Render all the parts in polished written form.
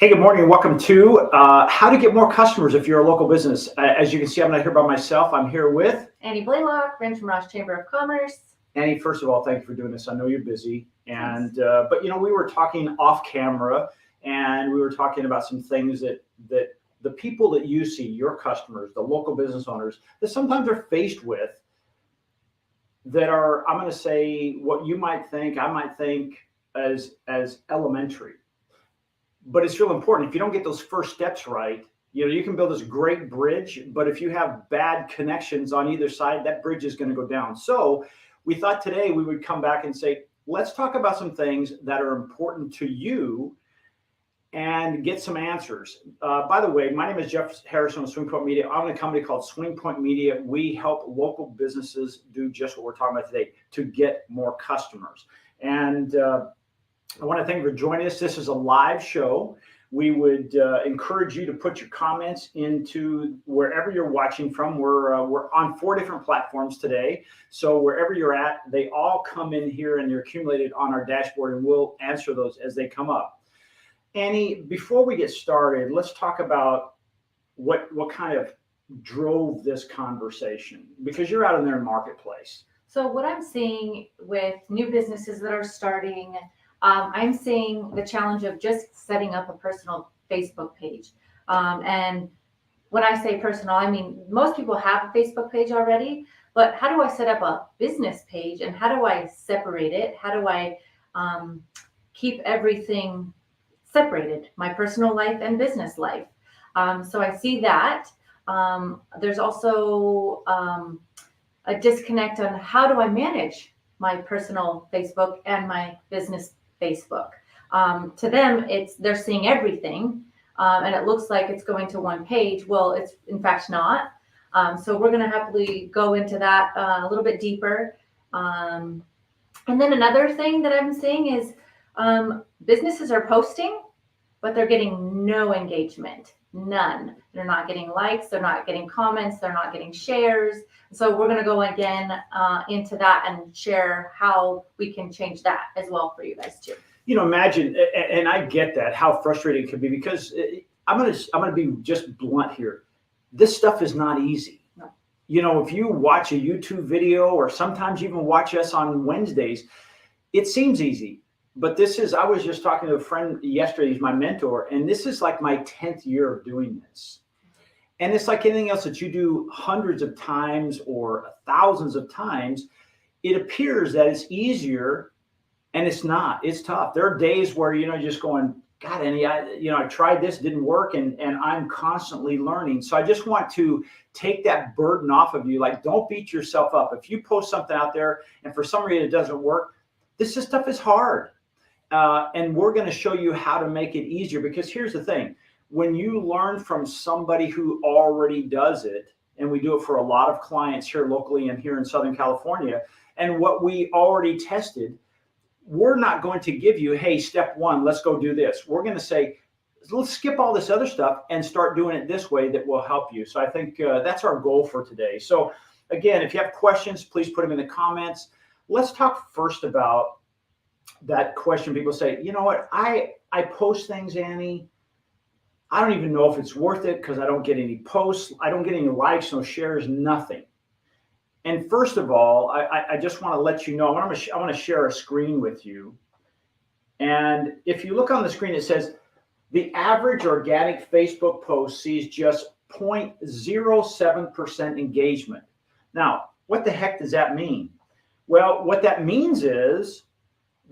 Hey, good morning and welcome to How to Get More Customers If You're a Local Business. As you can see, I'm not here by myself. I'm here with Annie Blaylock, Rancho Mirage Chamber of Commerce. Annie. First of all, thank you for doing this. I know you're busy, and but we were talking off camera, and we were talking about some things that the people that you see, your customers, the local business owners, that sometimes are faced with that are, I'm going to say, what you might think, I might think as elementary. But it's real important. If you don't get those first steps right, you can build this great bridge, but if you have bad connections on either side, that bridge is going to go down. So we thought today we would come back and say, let's talk about some things that are important to you and get some answers. By the way, my name is Jeff Harrison with Swing Point Media. I'm in a company called Swing Point Media. We help local businesses do just what we're talking about today, to get more customers. And I want to thank you for joining us. This is a live show. We would encourage you to put your comments into wherever you're watching from. We're on 4 different platforms today. So wherever you're at, they all come in here and they're accumulated on our dashboard, and we'll answer those as they come up. Annie, before we get started, let's talk about what kind of drove this conversation, because you're out in their marketplace. So what I'm seeing with new businesses that are starting, I'm seeing the challenge of just setting up a personal Facebook page. And when I say personal, I mean, most people have a Facebook page already, but how do I set up a business page, and how do I separate it? How do I keep everything separated, my personal life and business life? So I see that. There's also a disconnect on how do I manage my personal Facebook and my business Facebook. To them, they're seeing everything, and it looks like it's going to one page. Well, it's in fact not. So we're going to happily go into that a little bit deeper. And then another thing that I'm seeing is businesses are posting, but they're getting no engagement, none. They're not getting likes, they're not getting comments, they're not getting shares. So we're going to go again into that and share how we can change that as well for you guys too. Imagine, and I get that, how frustrating it can be, because I'm going to be just blunt here. This stuff is not easy. No. If you watch a YouTube video, or sometimes even watch us on Wednesdays, it seems easy. But I was just talking to a friend yesterday, he's my mentor, and this is like my 10th year of doing this. And it's like anything else that you do hundreds of times or thousands of times, it appears that it's easier, and it's not. It's tough. There are days where, just going, God, Annie, I tried this, didn't work, and I'm constantly learning. So I just want to take that burden off of you. Like, don't beat yourself up. If you post something out there and for some reason it doesn't work, this stuff is hard. And we're going to show you how to make it easier, because here's the thing. When you learn from somebody who already does it, and we do it for a lot of clients here locally and here in Southern California, and what we already tested, we're not going to give you, hey, step 1, let's go do this. We're going to say, let's skip all this other stuff and start doing it this way that will help you. So I think that's our goal for today. So again, if you have questions, please put them in the comments. Let's talk first about that question. People say, you know what, I post things, Annie, I don't even know if it's worth it, because I don't get any posts, I don't get any likes, no shares, nothing. And first of all, I just want to let you know, I want to share a screen with you. And if you look on the screen, it says the average organic Facebook post sees just 0.07% engagement. Now, what the heck does that mean? Well, what that means is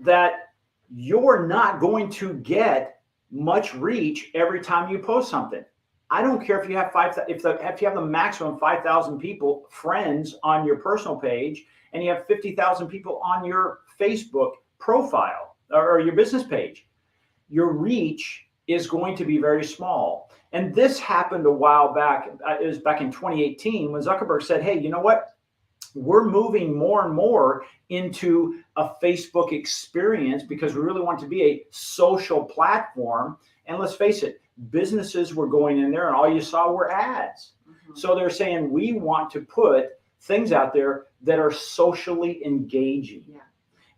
that you're not going to get much reach every time you post something. I don't care if you have if you have the maximum 5,000 people, friends on your personal page, and you have 50,000 people on your Facebook profile or your business page. Your reach is going to be very small. And this happened a while back. It was back in 2018 when Zuckerberg said, hey, you know what? We're moving more and more into a Facebook experience, because we really want to be a social platform. And let's face it, businesses were going in there and all you saw were ads. Mm-hmm. So they're saying, we want to put things out there that are socially engaging. Yeah.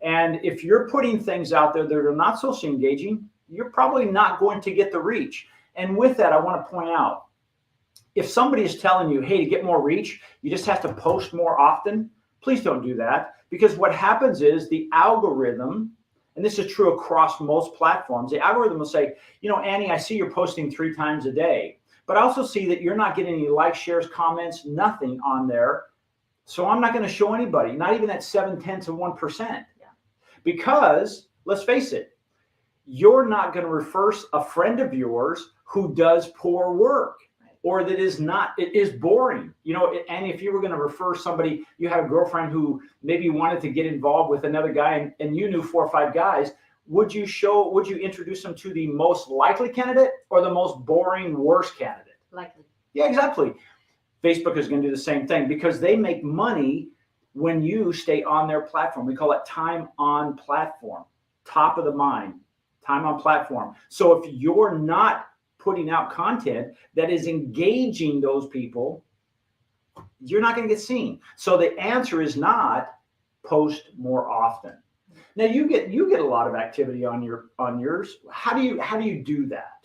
And if you're putting things out there that are not socially engaging, you're probably not going to get the reach. And with that, I want to point out, if somebody is telling you, hey, to get more reach, you just have to post more often, please don't do that. Because what happens is the algorithm, and this is true across most platforms, the algorithm will say, Annie, I see you're posting 3 times a day, but I also see that you're not getting any likes, shares, comments, nothing on there. So I'm not going to show anybody, not even that 0.7 of 1%. Because let's face it, you're not going to refer a friend of yours who does poor work or that it is boring. And if you were going to refer somebody, you had a girlfriend who maybe wanted to get involved with another guy and you knew 4 or 5 guys, would you introduce them to the most likely candidate or the most boring, worst candidate? Likely. Yeah, exactly. Facebook is going to do the same thing because they make money when you stay on their platform. We call it time on platform, top of the mind, time on platform. So if you're not putting out content that is engaging those people, you're not going to get seen. So the answer is not post more often. Now you get a lot of activity on yours. How do you do that?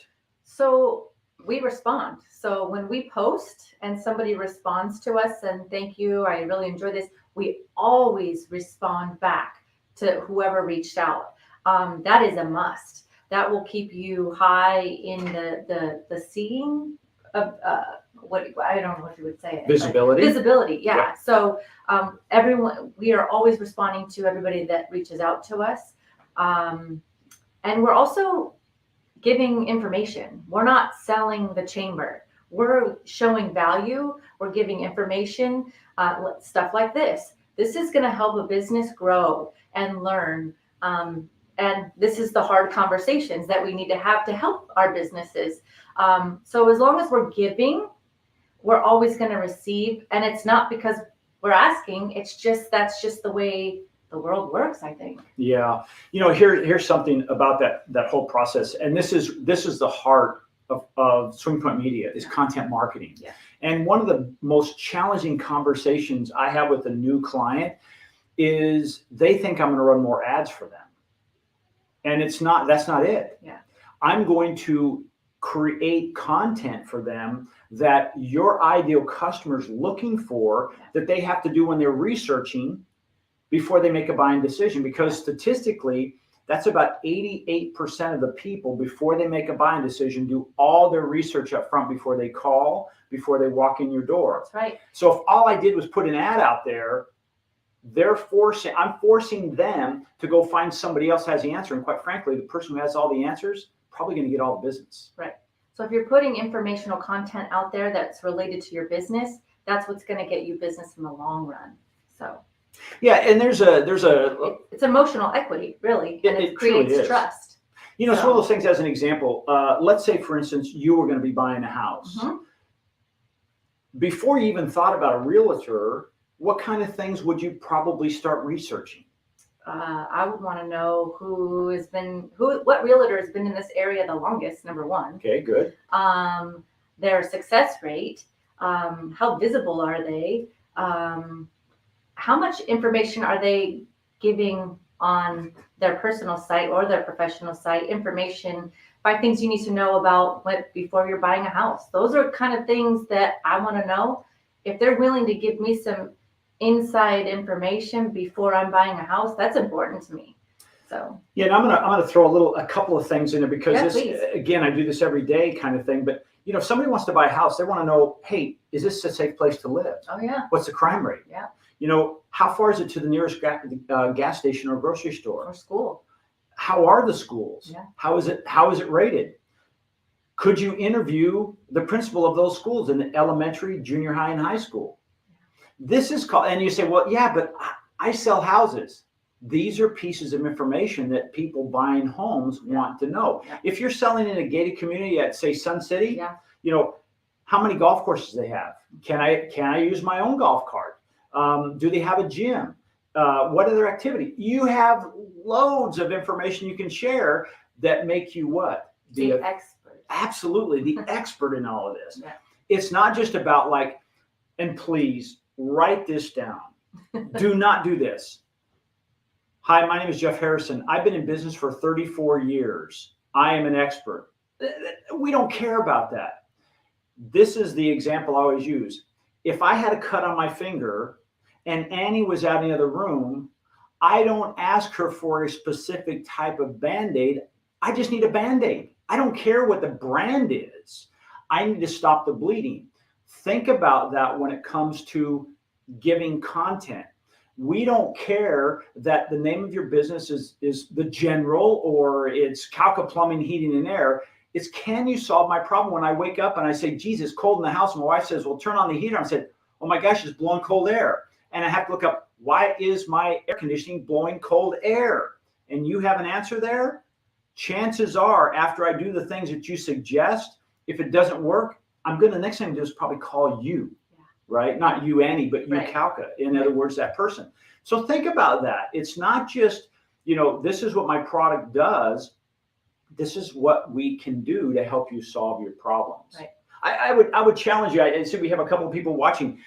So we respond. So when we post and somebody responds to us and thank you, I really enjoy this, we always respond back to whoever reached out. That is a must. That will keep you high in the seeing of I don't know what you would say. Visibility, yeah. Yep. So we are always responding to everybody that reaches out to us, and we're also giving information. We're not selling the chamber. We're showing value. We're giving information, stuff like this. This is going to help a business grow and learn. And this is the hard conversations that we need to have to help our businesses. So as long as we're giving, we're always going to receive. And it's not because we're asking. That's just the way the world works, I think. Yeah. Here's something about that whole process. And this is the heart of Swing Point Media is content marketing. Yeah. And one of the most challenging conversations I have with a new client is they think I'm going to run more ads for them. And that's not it. Yeah. I'm going to create content for them that your ideal customer's looking for, that they have to do when they're researching before they make a buying decision. Because statistically, that's about 88% of the people before they make a buying decision do all their research up front before they call, before they walk in your door. That's right. So if all I did was put an ad out there, I'm forcing them to go find somebody else who has the answer. And quite frankly, the person who has all the answers probably going to get all the business. Right. So if you're putting informational content out there that's related to your business, that's what's going to get you business in the long run. So. Yeah, and it's emotional equity, really, and it creates trust. It's one of those things. As an example, let's say, for instance, you were going to be buying a house. Mm-hmm. Before you even thought about a realtor, what kind of things would you probably start researching? I would want to know what realtor has been in this area the longest, number one. Okay, good. Their success rate, how visible are they? How much information are they giving on their personal site or their professional site? Information, 5 things you need to know about before you're buying a house. Those are kind of things that I want to know. If they're willing to give me some inside information before I'm buying a house, that's important to me. So yeah, and I'm gonna throw a couple of things in there because again, I do this every day kind of thing. But if somebody wants to buy a house, they want to know, hey, is this a safe place to live? Oh yeah. What's the crime rate? Yeah. How far is it to the nearest gas station or grocery store? Or school. How are the schools? Yeah. How is it rated? Could you interview the principal of those schools in the elementary, junior high, and high school? This is called, and you say, well, yeah, but I sell houses. These are pieces of information that people buying homes want to know. Yeah. If you're selling in a gated community at, say, Sun City, yeah. How many golf courses they have? Can I use my own golf cart? Do they have a gym? What other activity? You have loads of information you can share that make you what? The expert. Absolutely, the expert in all of this. Yeah. It's not just about and please write this down. Do not do this. Hi, my name is Jeff Harrison. I've been in business for 34 years. I am an expert. We don't care about that. This is the example I always use. If I had a cut on my finger and Annie was out in the other room, I don't ask her for a specific type of Band-Aid. I just need a Band-Aid. I don't care what the brand is. I need to stop the bleeding. Think about that when it comes to giving content. We don't care that the name of your business is The General or it's Calca Plumbing, Heating and Air. It's, can you solve my problem when I wake up and I say, geez, it's cold in the house. And my wife says, well, turn on the heater. I said, oh my gosh, it's blowing cold air. And I have to look up, why is my air conditioning blowing cold air? And you have an answer there. Chances are, after I do the things that you suggest, if it doesn't work, the next thing I'm going to do is probably call you, right? Not you, Annie, but you, right. Calca. In other words, that person. So think about that. It's not just, this is what my product does. This is what we can do to help you solve your problems. Right. I would challenge you. I see we have a couple of people watching.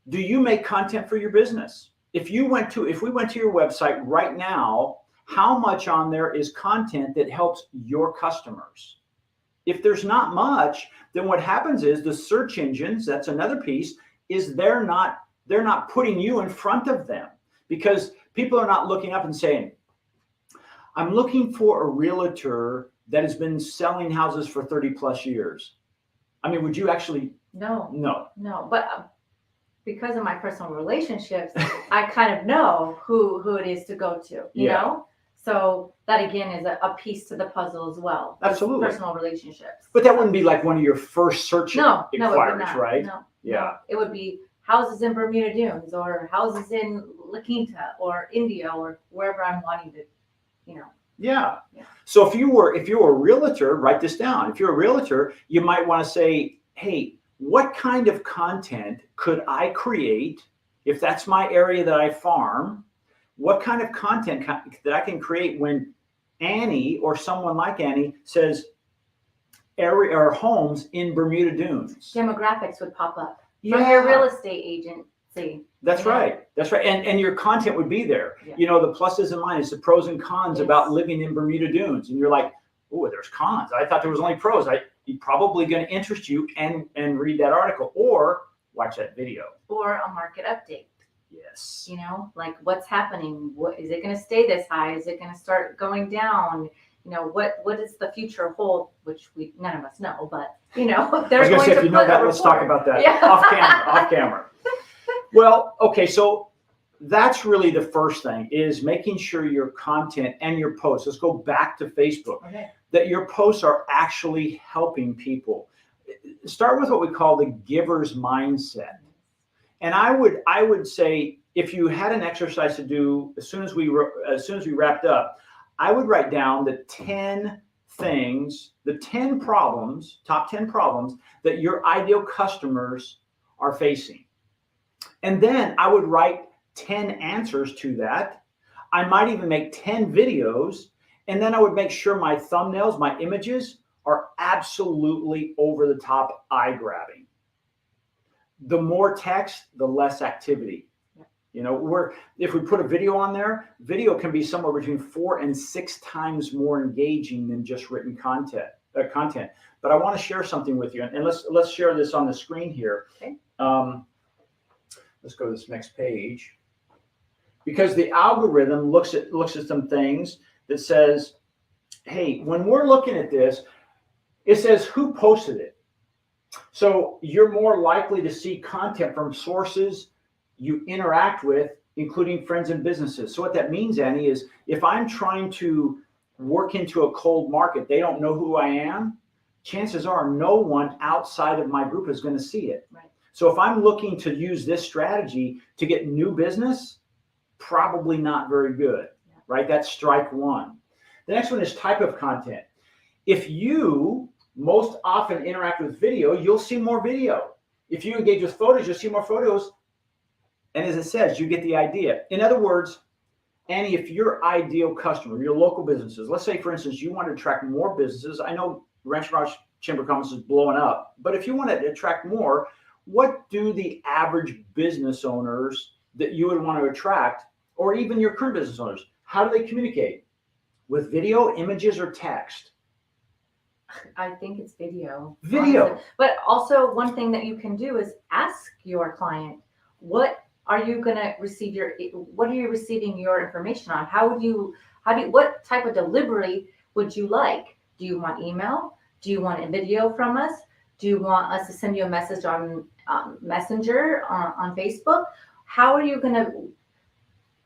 Do you make content for your business? If we went to your website right now, how much on there is content that helps your customers? If there's not much, then what happens is the search engines, that's another piece, is they're not putting you in front of them, because people are not looking up and saying, I'm looking for a realtor that has been selling houses for 30 plus years. I mean, would you actually? No. But because of my personal relationships, I kind of know who it is to go to, you know? So that again is a piece to the puzzle as well. Absolutely. Personal relationships. But that wouldn't be like one of your first search inquiries, it would not. right? No. Yeah. It would be houses in Bermuda Dunes or houses in La or India or wherever I'm wanting to, Yeah. So if you were a realtor, write this down. If you're a realtor, you might want to say, hey, what kind of content could I create if that's my area that I farm? What kind of content that I can create when Annie or someone like Annie says area or homes in Bermuda Dunes? Demographics would pop up from your real estate agency. That's right. That's right. And your content would be there. Yeah. The pluses and minuses, the pros and cons about living in Bermuda Dunes. And you're like, oh, there's cons. I thought there was only pros. He's probably going to interest you and read that article or watch that video. Or a market update. Yes. Like what's happening? What is it going to stay this high? Is it going to start going down? What does the future hold? Which none of us know, but they're I was going to say, to if you know that, let's talk about that off camera. Well, okay, so that's really the first thing, is making sure your content and your posts, let's go back to Facebook, that your posts are actually helping people. Start with what we call the giver's mindset. And I would say, if you had an exercise to do as soon as we wrapped up, I would write down the 10 things, the 10 problems, top 10 problems that your ideal customers are facing. And then I would write 10 answers to that. I might even make 10 videos, and then I would make sure my thumbnails, my images are absolutely over the top, eye-grabbing. The more text, the less activity. If we put a video on there, video can be somewhere between 4 and 6 times more engaging than just written content. But I want to share something with you, and let's share this on the screen here. Okay. Let's go to this next page, because the algorithm looks at some things that says, hey, when we're looking at this, it says who posted it. So you're more likely to see content from sources you interact with, including friends and businesses. So what that means, Annie, is if I'm trying to work into a cold market, they don't know who I am, chances are no one outside of my group is going to see it. Right. So if I'm looking to use this strategy to get new business, probably not very good, right? That's strike one. The next one is type of content. If you most often interact with video, you'll see more video. If you engage with photos, you'll see more photos. And as it says, you get the idea. In other words, Annie, if your ideal customer, your local businesses, let's say, for instance, you want to attract more businesses. I know Rancho Mirage Chamber Conference is blowing up, but if you want to attract more, what do the average business owners that you would want to attract, or even your current business owners, how do they communicate? With video, images, or text? I think it's video. Video. Honestly. But also one thing that you can do is ask your client, what are you going to receive what are you receiving your information on? What type of delivery would you like? Do you want email? Do you want a video from us? Do you want us to send you a message on Messenger on Facebook? How are you going to,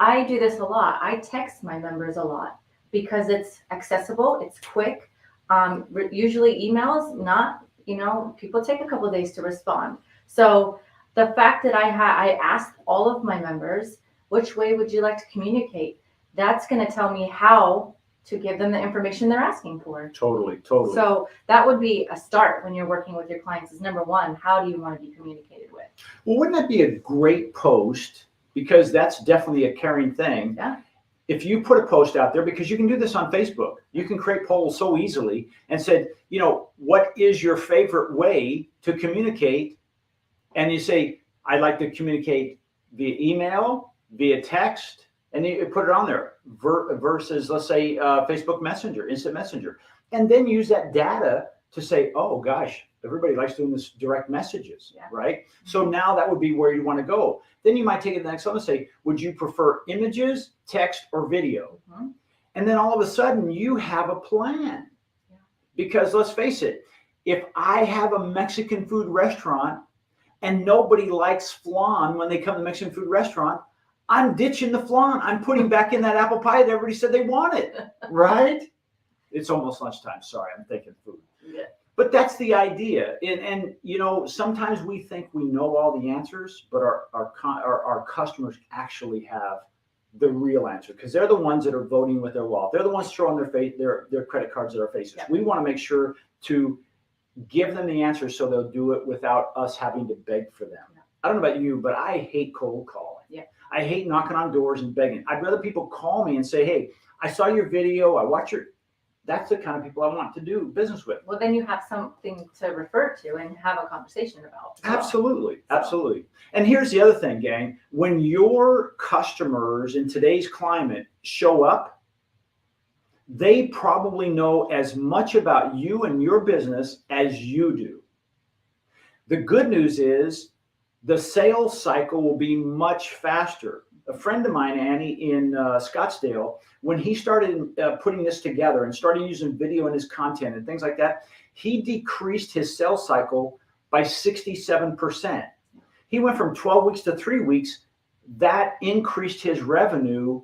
I do this a lot. I text my members a lot because it's accessible, it's quick. Usually emails, not, people take a couple of days to respond. So the fact that I asked all of my members, which way would you like to communicate? That's going to tell me how to give them the information they're asking for. Totally. So that would be a start when you're working with your clients is number one, how do you want to be communicated with? Well, wouldn't that be a great post? Because that's definitely a caring thing. Yeah. If you put a post out there, because you can do this on Facebook, you can create polls so easily and said, what is your favorite way to communicate? And you say, I like to communicate via email, via text, and you put it on there versus, let's say, Facebook Messenger, Instant Messenger. And then use that data to say, oh, gosh, everybody likes doing this direct messages, right? So now that would be where you want to go. Then you might take it to the next level and say, would you prefer images, text, or video? Mm-hmm. And then all of a sudden you have a plan. Yeah. Because let's face it, if I have a Mexican food restaurant and nobody likes flan when they come to the Mexican food restaurant, I'm ditching the flan. I'm putting back in that apple pie that everybody said they wanted, right? It's almost lunchtime. Sorry, I'm thinking food. Yeah. But that's the idea. And sometimes we think we know all the answers, but our customers actually have the real answer because they're the ones that are voting with their wallet. They're the ones throwing their credit cards at our faces. Yeah. We want to make sure to give them the answer so they'll do it without us having to beg for them. Yeah. I don't know about you, but I hate cold calling. Yeah. I hate knocking on doors and begging. I'd rather people call me and say, hey, I saw your video. I watch your... That's the kind of people I want to do business with. Well, then you have something to refer to and have a conversation about. Absolutely. Absolutely. And here's the other thing, gang. When your customers in today's climate show up, they probably know as much about you and your business as you do. The good news is the sales cycle will be much faster. A friend of mine, Annie, in Scottsdale, when he started putting this together and started using video in his content and things like that, he decreased his sales cycle by 67%. He went from 12 weeks to 3 weeks. That increased his revenue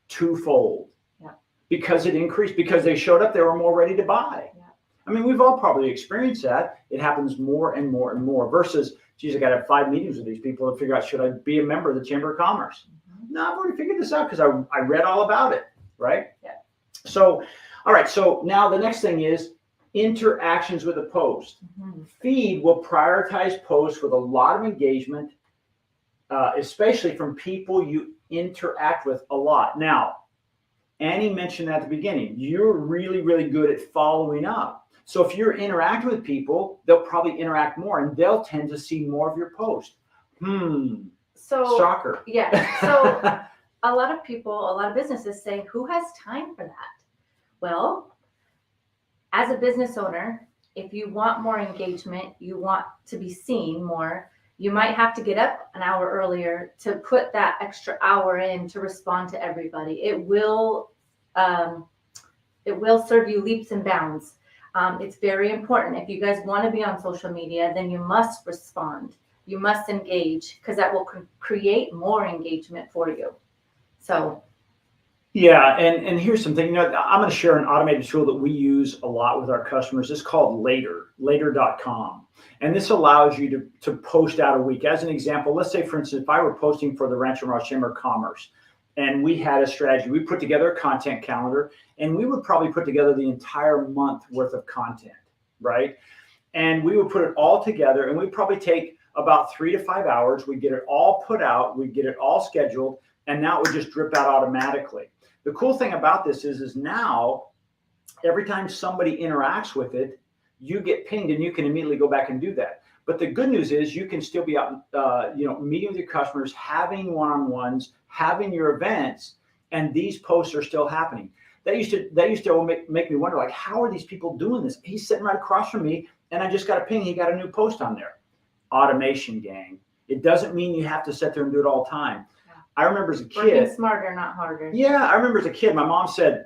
twofold. Yeah. Because it increased, because they showed up, they were more ready to buy. Yeah. I mean, we've all probably experienced that. It happens more and more and more versus, geez, I got to have 5 meetings with these people to figure out, should I be a member of the Chamber of Commerce? No, I've already figured this out because I read all about it, right? Yeah. So, all right. So now the next thing is interactions with a post. Mm-hmm. Feed will prioritize posts with a lot of engagement, especially from people you interact with a lot. Now, Annie mentioned at the beginning, you're really, really good at following up. So if you're interacting with people, they'll probably interact more and they'll tend to see more of your post. So, shocker. Yeah. So a lot of businesses say, who has time for that? Well, as a business owner, if you want more engagement, you want to be seen more, you might have to get up an hour earlier to put that extra hour in to respond to everybody. It will serve you leaps and bounds. It's very important. If you guys want to be on social media, then you must respond. You must engage because that will create more engagement for you. So. Yeah. And here's something, I'm going to share an automated tool that we use a lot with our customers. It's called later.com. And this allows you to post out a week. As an example, let's say, for instance, if I were posting for the Rancho Mirage Chamber of Commerce and we had a strategy, we put together a content calendar and we would probably put together the entire month worth of content, right? And we would put it all together and we'd probably take about 3 to 5 hours. We get it all put out, we get it all scheduled, and now it would just drip out automatically. The cool thing about this is now every time somebody interacts with it, you get pinged and you can immediately go back and do that. But the good news is you can still be out, meeting with your customers, having one-on-ones, having your events, and these posts are still happening. that used to make me wonder, like, how are these people doing this? He's sitting right across from me, and I just got a ping. He got a new post on there. Automation, gang. It doesn't mean you have to sit there and do it all the time. Yeah. I remember as a kid. Working smarter, not harder. Yeah, I remember as a kid, my mom said,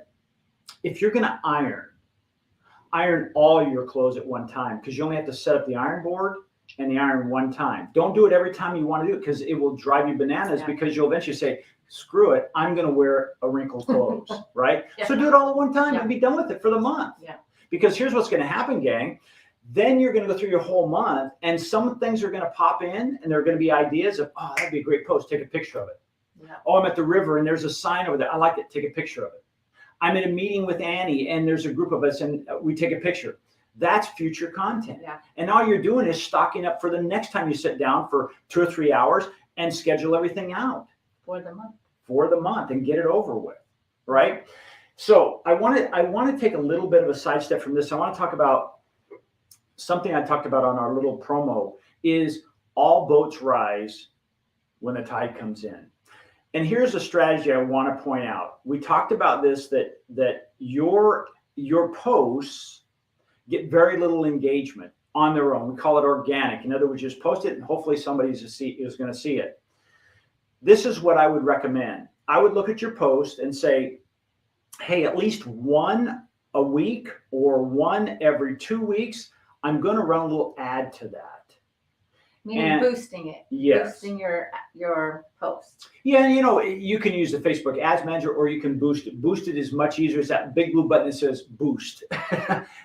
if you're going to iron all your clothes at one time, because you only have to set up the iron board and the iron one time. Don't do it every time you want to do it, because it will drive you bananas, because you'll eventually say, screw it, I'm going to wear a wrinkled clothes, right? Yeah. So do it all at one time and be done with it for the month. Yeah. Because here's what's going to happen, gang. Then you're going to go through your whole month, and some things are going to pop in, and there are going to be ideas of, oh, that'd be a great post. Take a picture of it. Yeah. Oh, I'm at the river, and there's a sign over there. I like it. Take a picture of it. I'm in a meeting with Annie, and there's a group of us, and we take a picture. That's future content. Yeah. And all you're doing is stocking up for the next time you sit down for 2 or 3 hours and schedule everything out. For the month. For the month, and get it over with, right? So I want to take a little bit of a sidestep from this. I want to talk about something I talked about on our little promo, is all boats rise when the tide comes in. And here's a strategy I want to point out. We talked about this, that your posts get very little engagement on their own. We call it organic. In other words, just post it and hopefully somebody is going to see it. This is what I would recommend. I would look at your post and say, hey, at least one a week or one every 2 weeks, I'm going to run a little ad to that. Meaning boosting it. Yes. Boosting your post. Yeah, you can use the Facebook Ads Manager, or you can boost it. Boost it is much easier. It's that big blue button that says boost.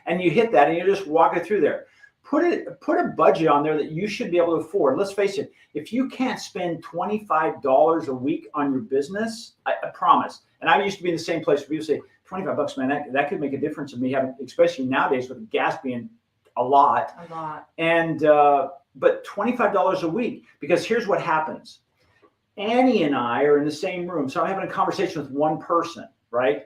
And you hit that and you just walk it through there. Put a budget on there that you should be able to afford. Let's face it, if you can't spend $25 a week on your business, I promise. And I used to be in the same place where people say, $25, man, that could make a difference in me having, especially nowadays with gas being a lot. And but $25 a week, because here's what happens. Annie and I are in the same room. So I'm having a conversation with one person, right?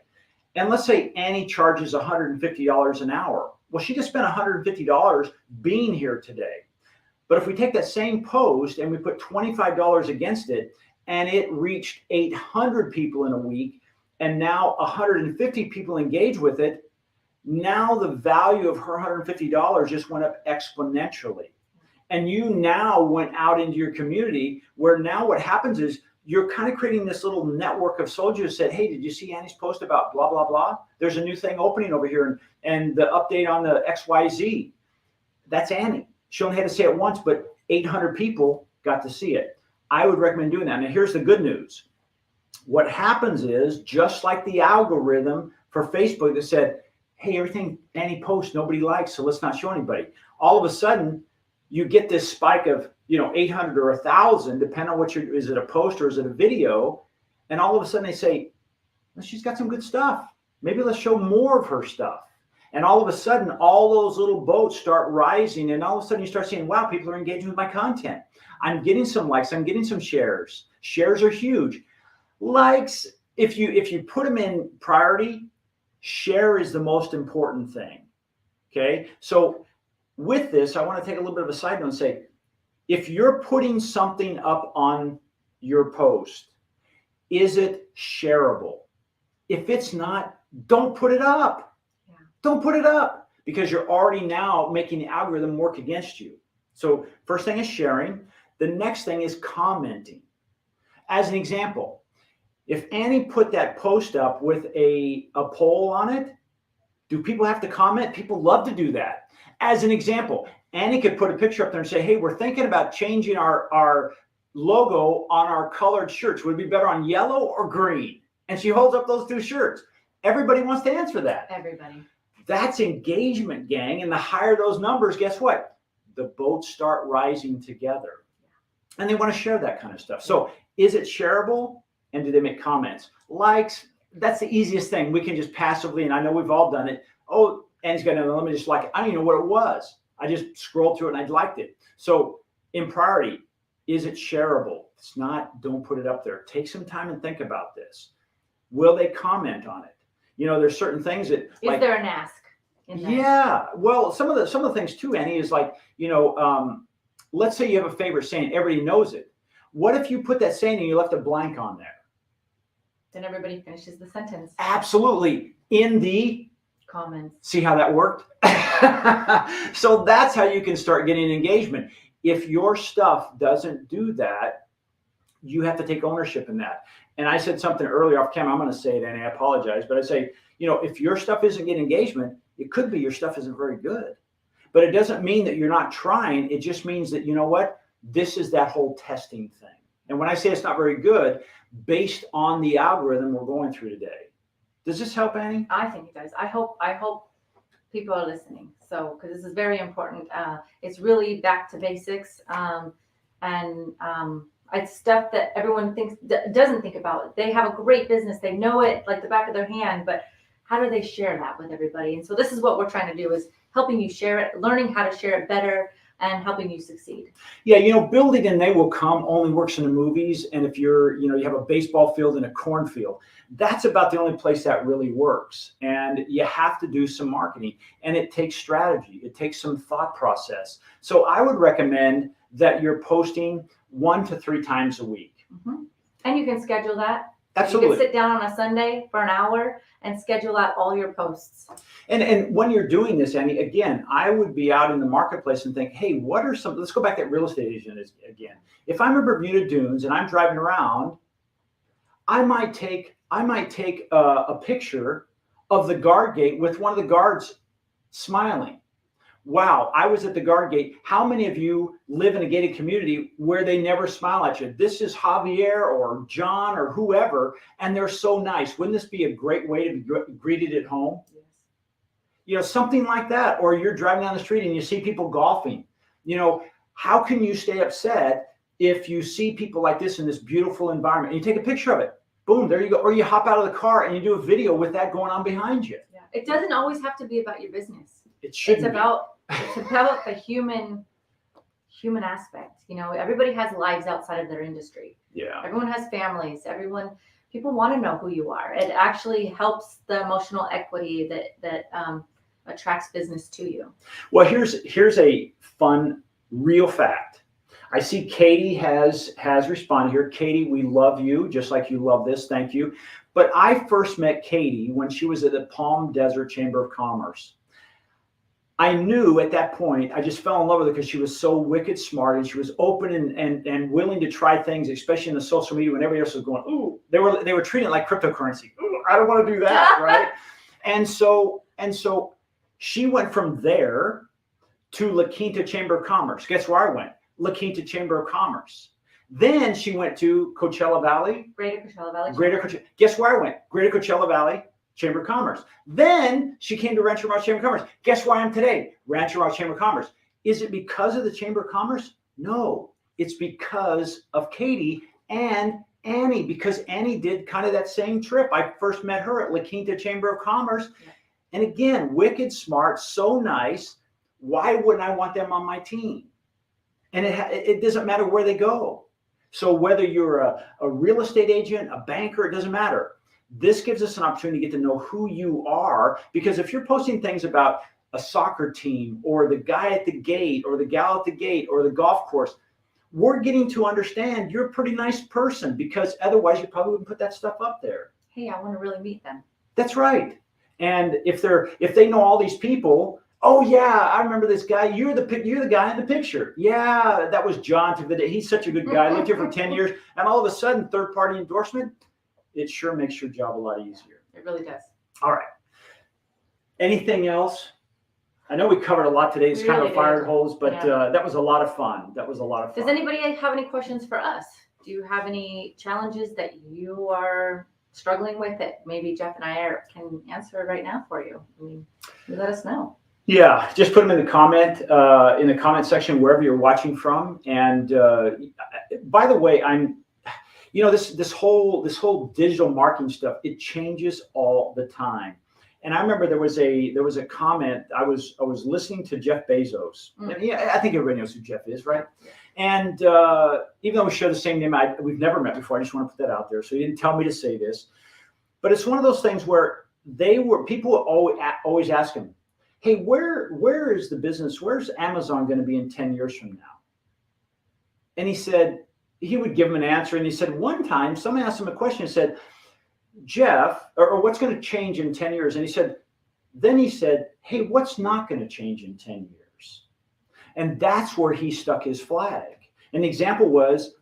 And let's say Annie charges $150 an hour. Well, she just spent $150 being here today. But if we take that same post and we put $25 against it, and it reached 800 people in a week, and now 150 people engage with it, now the value of her $150 just went up exponentially. And you now went out into your community, where now what happens is you're kind of creating this little network of soldiers that said, hey, did you see Annie's post about blah, blah, blah? There's a new thing opening over here, and the update on the XYZ. That's Annie. She only had to say it once, but 800 people got to see it. I would recommend doing that. Now, here's the good news. What happens is, just like the algorithm for Facebook that said, hey, everything Annie posts, nobody likes, so let's not show anybody. All of a sudden, you get this spike of 800 or 1,000, depending on what is it a post or is it a video, and all of a sudden they say, well, she's got some good stuff. Maybe let's show more of her stuff. And all of a sudden, all those little boats start rising, and all of a sudden you start seeing, wow, people are engaging with my content. I'm getting some likes. I'm getting some shares. Shares are huge. Likes, if you put them in priority, share is the most important thing. Okay, so with this, I want to take a little bit of a side note and say, if you're putting something up on your post, is it shareable? If it's not, don't put it up. Yeah. Don't put it up, because you're already now making the algorithm work against you. So first thing is sharing. The next thing is commenting. As an example, if Annie put that post up with a poll on it, do people have to comment? People love to do that. As an example, Annie could put a picture up there and say, hey, we're thinking about changing our logo on our colored shirts. Would it be better on yellow or green? And she holds up those two shirts. Everybody wants to answer that. Everybody. That's engagement, gang. And the higher those numbers, guess what? The boats start rising together. And they want to share that kind of stuff. So is it shareable? And do they make comments? Likes, that's the easiest thing. We can just passively, and I know we've all done it. Oh, Annie's got another, let me just like it. I don't even know what it was. I just scrolled through it and I liked it. So in priority, is it shareable? If it's not, don't put it up there. Take some time and think about this. Will they comment on it? There's certain things that is there an ask in that? Yeah. Well, some of the things too, Annie, is like, let's say you have a favorite saying, everybody knows it. What if you put that saying and you left a blank on there? Then everybody finishes the sentence. Absolutely. in the comments. See how that worked? So that's how you can start getting engagement. If your stuff doesn't do that, you have to take ownership in that. And I said something earlier off camera. I'm going to say it, and I apologize, but I say, if your stuff isn't getting engagement, it could be your stuff isn't very good. But it doesn't mean that you're not trying. It just means that, you know what? This is that whole testing thing. And when I say it's not very good, based on the algorithm we're going through today. Does this help, Annie? I think it does. I hope people are listening. So, because this is very important. It's really back to basics. It's stuff that everyone doesn't think about. They have a great business. They know it like the back of their hand, but how do they share that with everybody? And so this is what we're trying to do, is helping you share it, learning how to share it better, and helping you succeed. Yeah, building and they will come only works in the movies. And if you have a baseball field and a cornfield, that's about the only place that really works. And you have to do some marketing, and it takes strategy. It takes some thought process. So I would recommend that you're posting 1 to 3 times a week. Mm-hmm. And you can schedule that. Absolutely. You can sit down on a Sunday for an hour and schedule out all your posts. And when you're doing this, Annie, again, I would be out in the marketplace and think, hey, what are some, let's go back to that real estate agent again. If I'm in Bermuda Dunes and I'm driving around, I might take a picture of the guard gate with one of the guards smiling. Wow, I was at the guard gate. How many of you live in a gated community where they never smile at you? This is Javier or John or whoever, and they're so nice. Wouldn't this be a great way to be greeted at home? Yes. Something like that. Or you're driving down the street and you see people golfing. How can you stay upset if you see people like this in this beautiful environment? And you take a picture of it. Boom, there you go. Or you hop out of the car and you do a video with that going on behind you. Yeah. It doesn't always have to be about your business. It shouldn't. It's about the human aspect. Everybody has lives outside of their industry. Yeah. Everyone has families. People want to know who you are. It actually helps the emotional equity that attracts business to you. Well, here's a fun, real fact. I see Katie has responded here. Katie, we love you just like you love this. Thank you. But I first met Katie when she was at the Palm Desert Chamber of Commerce. I knew at that point, I just fell in love with her because she was so wicked smart and she was open and willing to try things, especially in the social media when everybody else was going, ooh, they were treating it like cryptocurrency. Ooh, I don't want to do that, right? And so she went from there to La Quinta Chamber of Commerce. Guess where I went? La Quinta Chamber of Commerce. Then she went to Coachella Valley. Greater Coachella Valley. Guess where I went? Greater Coachella Valley Chamber of Commerce. Then she came to Rancho Mirage Chamber of Commerce. Guess where I am today? Rancho Mirage Chamber of Commerce. Is it because of the Chamber of Commerce? No, it's because of Katie and Annie, because Annie did kind of that same trip. I first met her at La Quinta Chamber of Commerce. Yeah. And again, wicked smart, so nice. Why wouldn't I want them on my team? And it doesn't matter where they go. So whether you're a real estate agent, a banker, it doesn't matter. This gives us an opportunity to get to know who you are, because if you're posting things about a soccer team or the guy at the gate or the gal at the gate or the golf course, we're getting to understand you're a pretty nice person, because otherwise you probably wouldn't put that stuff up there. Hey, I want to really meet them. That's right. And if they know all these people, oh yeah, I remember this guy. You're the guy in the picture. Yeah, that was John. He's such a good guy. I lived here for 10 years, and all of a sudden, third-party endorsement. It sure makes your job a lot easier. It really does. All right. Anything else? I know we covered a lot today. It's kind of fire hose, but that was a lot of fun. Does anybody have any questions for us? Do you have any challenges that you are struggling with that maybe Jeff and I can answer right now for you? You let us know. Yeah, just put them in the comment section wherever you're watching from. And by the way, this whole digital marketing stuff, it changes all the time. And I remember there was a comment. I was listening to Jeff Bezos. Mm. And I think everybody knows who Jeff is, right? Yeah. And even though we share the same name, we've never met before. I just want to put that out there. So he didn't tell me to say this, but it's one of those things where people always ask him, hey, where is the business? Where's Amazon going to be in 10 years from now? And he would give him an answer. And he said, one time, someone asked him a question and said, Jeff, or what's going to change in 10 years? And then he said, hey, what's not going to change in 10 years? And that's where he stuck his flag. An example was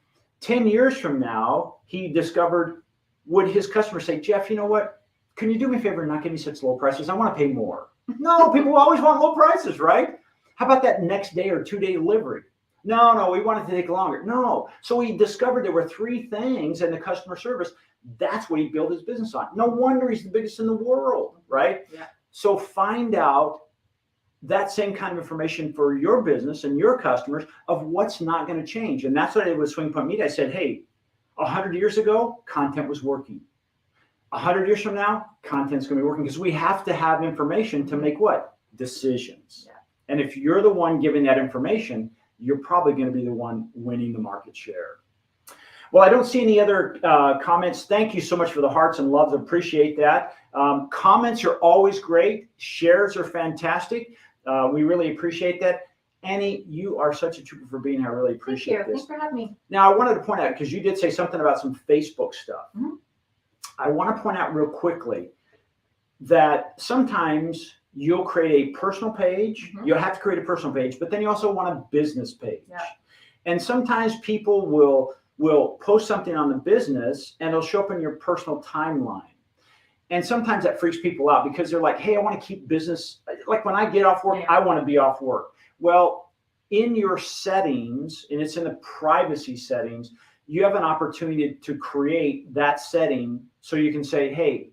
10 years from now, he discovered, would his customers say, Jeff, you know what? Can you do me a favor and not give me such low prices? I want to pay more. No, people always want low prices, right? How about that next day or 2-day delivery? No, we want it to take longer. No. So he discovered there were 3 things in the customer service. That's what he built his business on. No wonder he's the biggest in the world, right? Yeah. So find out that same kind of information for your business and your customers of what's not going to change. And that's what I did with Swing Point Media. I said, hey, 100 years ago, content was working. 100 years from now, content's going to be working, because we have to have information to make what? Decisions. Yeah. And if you're the one giving that information, you're probably going to be the one winning the market share. Well, I don't see any other comments. Thank you so much for the hearts and loves. Appreciate that. Comments are always great. Shares are fantastic. We really appreciate that. Annie, you are such a trooper for being here. I really appreciate this. Thanks for having me. Now, I wanted to point out, because you did say something about some Facebook stuff. Mm-hmm. I want to point out real quickly that sometimes you'll create a personal page. Mm-hmm. You'll have to create a personal page, but then you also want a business page. Yeah. And sometimes people will post something on the business and it'll show up in your personal timeline. And sometimes that freaks people out, because they're like, hey, I want to keep business. Like when I get off work, I want to be off work. Well, in your settings, and it's in the privacy settings, you have an opportunity to create that setting so you can say, hey,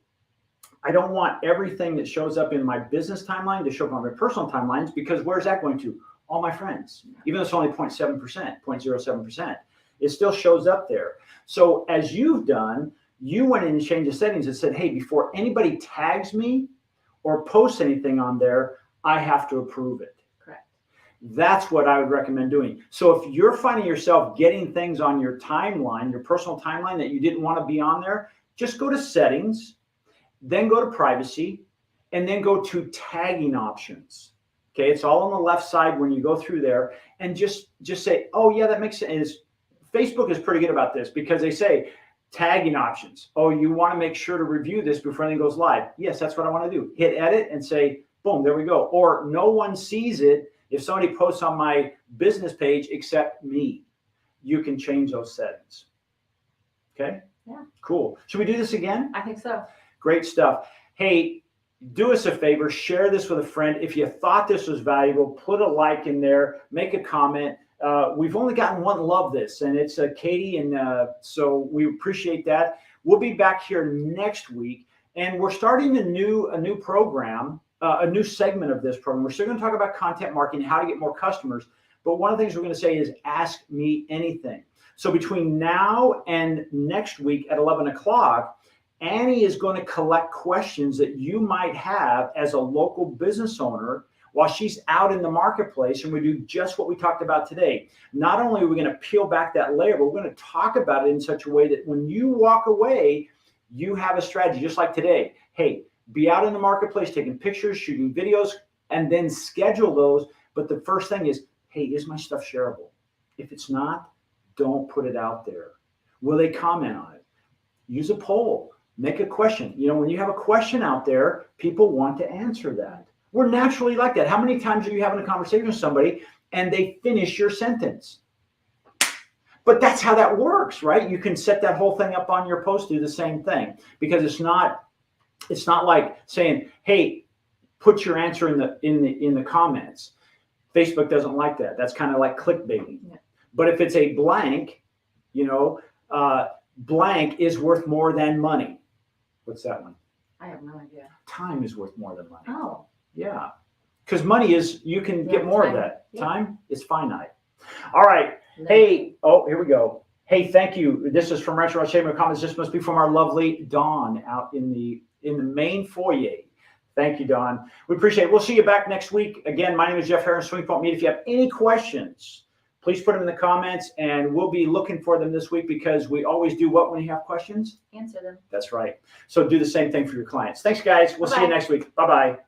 I don't want everything that shows up in my business timeline to show up on my personal timelines, because where's that going to? All my friends. Even though it's only 0.7%, 0.07%, it still shows up there. So as you've done, you went in and changed the settings and said, hey, before anybody tags me or posts anything on there, I have to approve it. Correct. That's what I would recommend doing. So if you're finding yourself getting things on your timeline, your personal timeline, that you didn't want to be on there, just go to settings, then go to privacy, and then go to tagging options. Okay, it's all on the left side when you go through there, and just say, oh yeah, that makes sense. Facebook is pretty good about this, because they say tagging options. Oh, you want to make sure to review this before anything goes live. Yes, that's what I want to do. Hit edit and say, boom, there we go. Or no one sees it if somebody posts on my business page except me. You can change those settings. Okay? Yeah. Cool. Should we do this again? I think so. Great stuff. Hey, do us a favor, share this with a friend. If you thought this was valuable, put a like in there, make a comment. We've only gotten one love this, and it's Katie, and so we appreciate that. We'll be back here next week, and we're starting a new program, a new segment of this program. We're still going to talk about content marketing, how to get more customers, but one of the things we're going to say is ask me anything. So between now and next week at 11 o'clock, Annie is going to collect questions that you might have as a local business owner while she's out in the marketplace, and we do just what we talked about today. Not only are we going to peel back that layer, but we're going to talk about it in such a way that when you walk away, you have a strategy, just like today. Hey, be out in the marketplace, taking pictures, shooting videos, and then schedule those. But the first thing is, hey, is my stuff shareable? If it's not, don't put it out there. Will they comment on it? Use a poll. Make a question. You know, when you have a question out there, people want to answer that. We're naturally like that. How many times are you having a conversation with somebody and they finish your sentence? But that's how that works, right? You can set that whole thing up on your post, do the same thing, because it's not like saying, hey, put your answer in the comments. Facebook doesn't like that. That's kind of like clickbaiting. Yeah. But if it's a blank, blank is worth more than money. What's that one? I have no idea. Time is worth more than money. Oh. Yeah. Because money is, you can get more of that. Yeah. Time is finite. All right. No. Hey, here we go. Hey, thank you. This is from Rancho Mirage Chamber of Commerce. This must be from our lovely Dawn out in the main foyer. Thank you, Dawn. We appreciate it. We'll see you back next week. Again, my name is Jeff Harris, Swing Point Media. If you have any questions, please put them in the comments, and we'll be looking for them this week, because we always do what when you have questions? Answer them. That's right. So do the same thing for your clients. Thanks, guys. We'll see you next week. Bye-bye.